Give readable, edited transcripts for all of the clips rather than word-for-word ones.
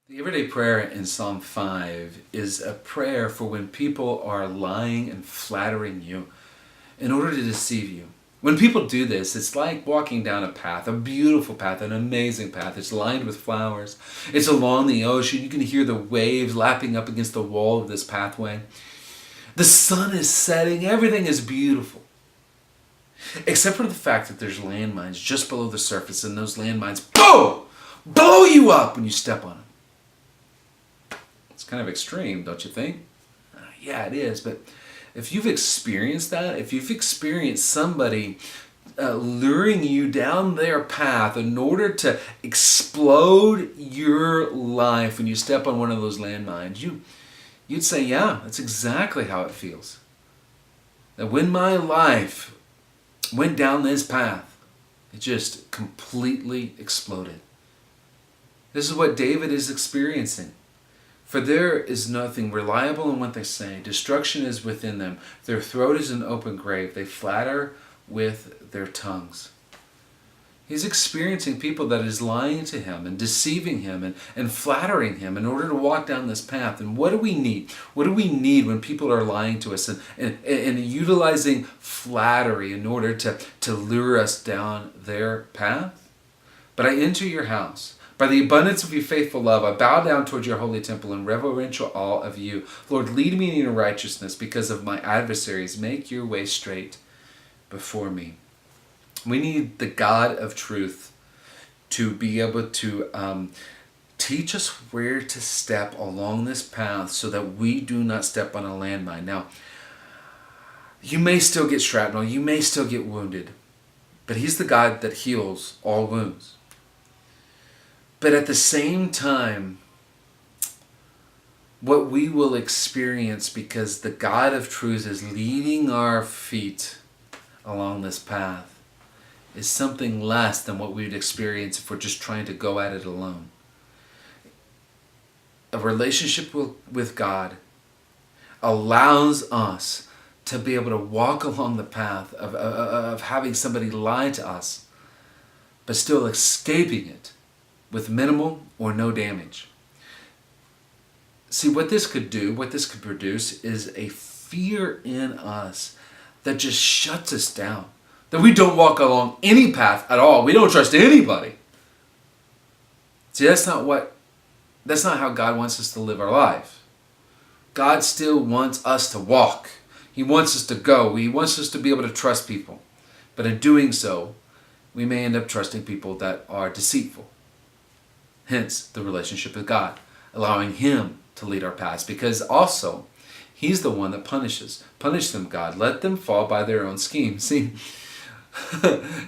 The everyday prayer in Psalm 5 is a prayer for when people are lying and flattering you in order to deceive you. When people do this, it's like walking down a path, a beautiful path, an amazing path. It's lined with flowers. It's along the ocean. You can hear the waves lapping up against the wall of this pathway. The sun is setting. Everything is beautiful. Except for the fact that there's landmines just below the surface, and those landmines, boom, blow you up when you step on them. It's kind of extreme, don't you think? Yeah, it is. But if you've experienced that, if you've experienced somebody luring you down their path in order to explode your life when you step on one of those landmines, you'd say, yeah, that's exactly how it feels. That when my life went down this path, it just completely exploded. This is what David is experiencing. For there is nothing reliable in what they say. Destruction is within them. Their throat is an open grave. They flatter with their tongues. He's experiencing people that is lying to him and deceiving him and flattering him in order to walk down this path. And what do we need? What do we need when people are lying to us and utilizing flattery in order to lure us down their path? But I enter your house. By the abundance of your faithful love, I bow down toward your holy temple in reverential awe of you. Lord, lead me in your righteousness because of my adversaries. Make your way straight before me. We need the God of truth to be able to teach us where to step along this path so that we do not step on a landmine. Now, you may still get shrapnel, you may still get wounded, but He's the God that heals all wounds. But at the same time, what we will experience, because the God of truth is leading our feet along this path, is something less than what we would experience if we're just trying to go at it alone. A relationship with God allows us to be able to walk along the path of having somebody lie to us, but still escaping it with minimal or no damage. See, what this could do, what this could produce, is a fear in us that just shuts us down. That we don't walk along any path at all. We don't trust anybody. See, that's not how God wants us to live our life. God still wants us to walk. He wants us to go. He wants us to be able to trust people. But in doing so, we may end up trusting people that are deceitful. Hence, the relationship with God, allowing Him to lead our paths. Because also, He's the one that punishes. Punish them, God. Let them fall by their own scheme. See,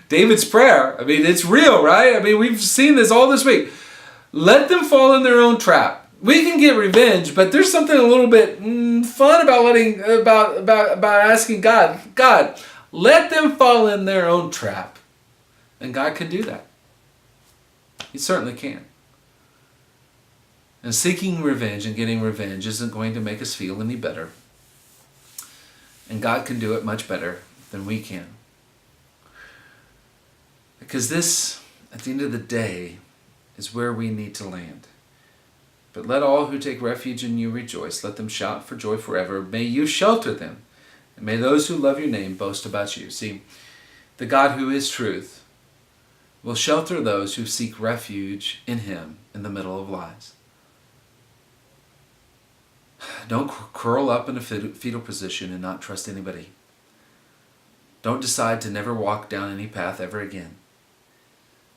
David's prayer, it's real, right? We've seen this all this week. Let them fall in their own trap. We can get revenge, but there's something a little bit fun about asking God, let them fall in their own trap. And God can do that. He certainly can. And seeking revenge and getting revenge isn't going to make us feel any better. And God can do it much better than we can. Because this, at the end of the day, is where we need to land. But let all who take refuge in you rejoice. Let them shout for joy forever. May you shelter them. And may those who love your name boast about you. See, the God who is truth will shelter those who seek refuge in Him in the middle of lies. Don't curl up in a fetal position and not trust anybody. Don't decide to never walk down any path ever again.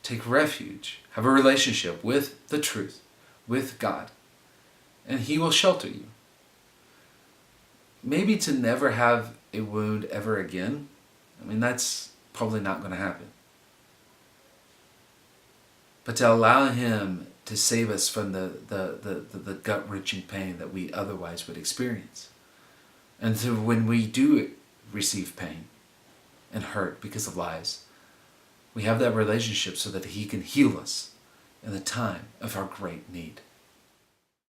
Take refuge. Have a relationship with the truth, with God, and He will shelter you. Maybe to never have a wound ever again. That's probably not going to happen. But to allow Him to save us from the gut-wrenching pain that we otherwise would experience. And so when we do receive pain and hurt because of lies, we have that relationship so that He can heal us in the time of our great need.